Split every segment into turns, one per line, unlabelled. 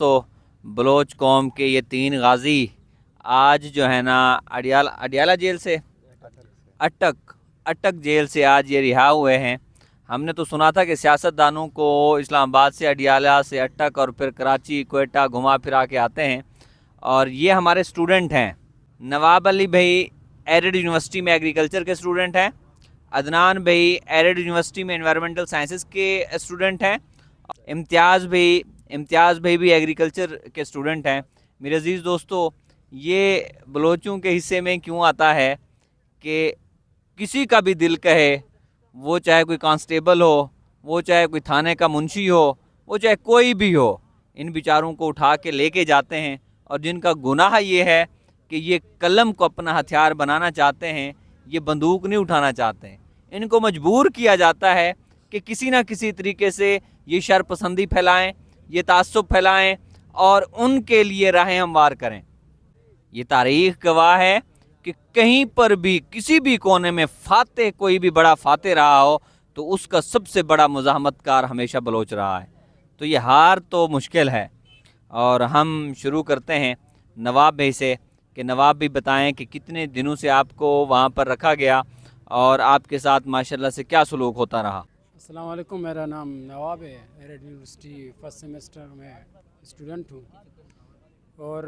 तो बलोच कौम के ये 3 गाज़ी आज जो है ना अडियाला जेल से अटक अटक जेल से आज ये रिहा हुए हैं। हमने तो सुना था कि सियासतदानों को इस्लामाबाद से, अडियाला से, अटक और फिर कराची, क्वेटा घुमा फिरा के आते हैं। और ये हमारे स्टूडेंट हैं। नवाब अली भाई एरिड यूनिवर्सिटी में एग्रीकल्चर के स्टूडेंट हैं। अदनान भाई एरिड यूनिवर्सिटी में एनवायरमेंटल साइंसेस के स्टूडेंट हैं। इम्तियाज़ भाई भी एग्रीकल्चर के स्टूडेंट हैं। मेरे अजीज़ दोस्तों, ये बलोचों के हिस्से में क्यों आता है कि किसी का भी दिल कहे, वो चाहे कोई कांस्टेबल हो, वो चाहे कोई थाने का मुंशी हो, वो चाहे कोई भी हो, इन बेचारों को उठा के लेके जाते हैं। और जिनका गुनाह ये है कि ये कलम को अपना हथियार बनाना चाहते हैं, ये बंदूक नहीं उठाना चाहते हैं। इनको मजबूर किया जाता है कि किसी ना किसी तरीके से ये शरपसंदी फैलाएं, ये तासुब फैलाएं और उनके लिए राहें हमवार करें। ये तारीख गवाह है कि कहीं पर भी किसी भी कोने में फातेह, कोई भी बड़ा फातेह रहा हो तो उसका सबसे बड़ा मुज़ाहमतकार हमेशा बलोच रहा है। तो ये हार तो मुश्किल है। और हम शुरू करते हैं नवाब भाई से कि नवाब भी बताएं कि कितने दिनों से आपको वहाँ पर रखा गया और आपके साथ माशाल्लाह से क्या सलूक होता रहा।
अस्सलाम वालेकुम, मेरा नाम नवाब है। एरिड यूनिवर्सिटी फर्स्ट सेमेस्टर में स्टूडेंट हूँ। और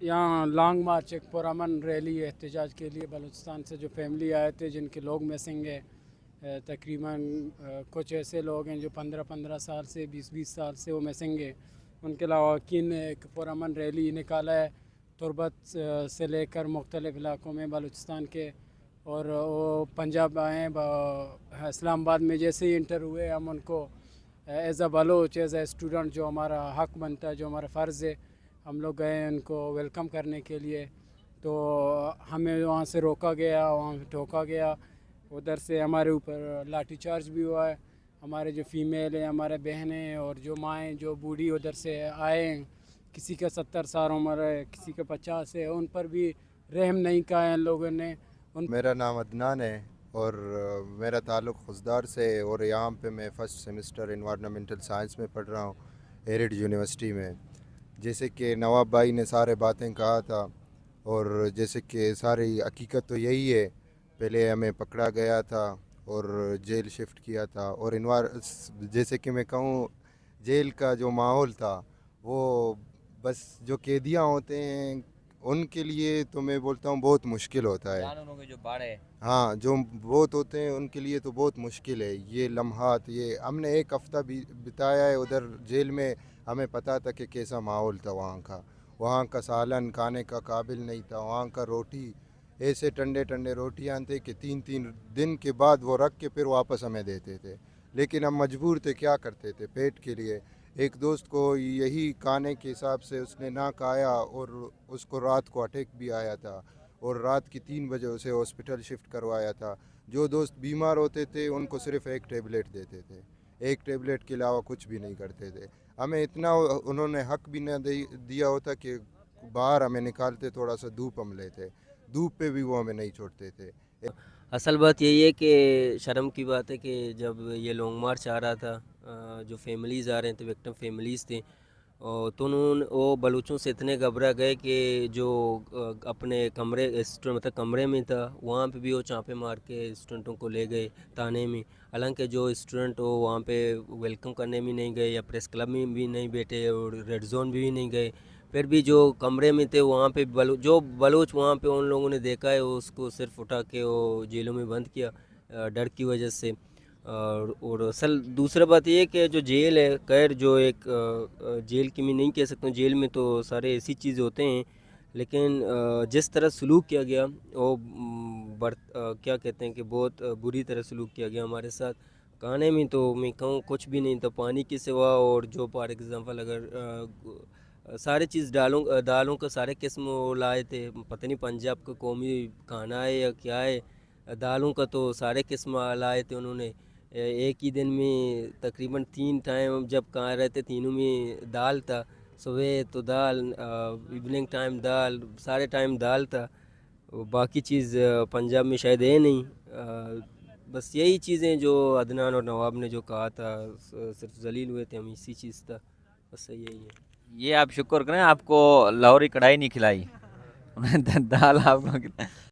यहाँ लॉन्ग मार्च, एक पुरअमन रैली एहतजाज के लिए बलूचिस्तान से जो फैमिली आए थे, जिनके लोग मिसिंग है। तकरीबन कुछ ऐसे लोग हैं जो 15-15 साल से, 20-20 साल से वो मिसिंग है। उनके अलावा ने एक पुरअमन रैली निकाला है तुर्बत से लेकर मुख्तलिफ़ इलाक़ों में बलूचिस्तान के। और वो पंजाब आए हैं इस्लामाबाद में। जैसे ही इंटर हुए, हम उनको as a Baloch, as a student, जो हमारा हक़ बनता है, जो हमारा फ़र्ज़ है, हम लोग गए उनको वेलकम करने के लिए। तो हमें वहाँ से रोका गया, वहाँ ठोका गया। उधर से हमारे ऊपर लाठी चार्ज भी हुआ है। हमारे जो फ़ीमेल हैं, हमारे बहनें और जो माएँ, जो बूढ़ी उधर से आए हैं, किसी का 70 साल उम्र है, किसी का 50 है, उन पर भी रहम नहीं कहा है इन लोगों ने।
मेरा नाम अदनान है और मेरा ताल्लुक़ खुशदार से है और यहाँ पे मैं फ़र्स्ट सेमेस्टर एनवायरमेंटल साइंस में पढ़ रहा हूँ एरिड यूनिवर्सिटी में। जैसे कि नवाब भाई ने सारे बातें कहा था और जैसे कि सारी हकीकत तो यही है। पहले हमें पकड़ा गया था और जेल शिफ्ट किया था। और जैसे कि मैं कहूँ, जेल का जो माहौल था वो बस जो कैदियाँ होते हैं उनके लिए तो मैं बोलता हूँ बहुत मुश्किल होता है।
जो बाड़े,
हाँ, जो बहुत होते हैं उनके लिए तो बहुत मुश्किल है ये लम्हात। ये हमने 1 हफ़्ता भी बिताया है उधर जेल में। हमें पता था कि कैसा माहौल था वहाँ का। वहाँ का सालन खाने का काबिल नहीं था। वहाँ का रोटी ऐसे ठंडे ठंडे रोटियाँ थे कि 3-3 दिन के बाद वो रख के फिर वापस हमें देते थे। लेकिन हम मजबूर थे, क्या करते थे, पेट के लिए। एक दोस्त को यही खाने के हिसाब से उसने ना खाया और उसको रात को अटैक भी आया था और रात की 3 बजे उसे हॉस्पिटल शिफ्ट करवाया था। जो दोस्त बीमार होते थे उनको सिर्फ 1 टेबलेट देते थे, 1 टेबलेट के अलावा कुछ भी नहीं करते थे। हमें इतना उन्होंने हक भी न दिया होता कि बाहर हमें निकालते, थोड़ा सा धूप हम लेते, धूप पे भी वो हमें नहीं छोड़ते थे।
असल बात यही है कि शर्म की बात है कि जब ये लॉन्ग मार्च आ रहा था, जो फैमिलीज़ आ रहे थे, विक्टिम फैमिलीज़ थे, और तो उन्होंने वो बलूचों से इतने घबरा गए कि जो अपने कमरे स्टूडेंट मतलब कमरे में था, वहाँ पे भी वो चाँपे मार के स्टूडेंटों को ले गए थाने में। हालांकि जो स्टूडेंट हो वहाँ पे वेलकम करने भी नहीं गए, या प्रेस क्लब में भी नहीं बैठे, और रेड जोन भी नहीं गए। फिर भी जो कमरे में थे वहाँ पे जो बलूच वहाँ पे उन लोगों ने देखा है, उसको सिर्फ उठा के वो जेलों में बंद किया डर की वजह से। और असल दूसरा बात ये है कि जो जेल है, खैर जो एक जेल की मैं नहीं कह सकता हूँ, जेल में तो सारे ऐसी चीज़ होते हैं, लेकिन जिस तरह सलूक किया गया वो क्या कहते हैं कि बहुत बुरी तरह सलूक किया गया हमारे साथ। खाने में तो मैं कहूँ कुछ भी नहीं था पानी के सिवा। और जो फॉर एग्ज़ाम्पल अगर सारे चीज़ दालों का सारे किस्म वो लाए थे, पता नहीं पंजाब का कौमी खाना है या क्या है। दालों का तो सारे किस्म लाए थे उन्होंने। एक ही दिन में तकरीबन 3 टाइम जब कहाँ रहते, तीनों में दाल था। सुबह तो दाल, इवनिंग टाइम दाल, सारे टाइम दाल था। बाकी चीज़ पंजाब में शायद है नहीं। बस यही चीज़ें जो अदनान और नवाब ने जो कहा था, सिर्फ जलील हुए थे हम इसी चीज़ था। बस यही है।
ये आप शुक्र करें आपको लाहौरी कढ़ाई नहीं खिलाई, उन्हें दाल आपको खिलाई।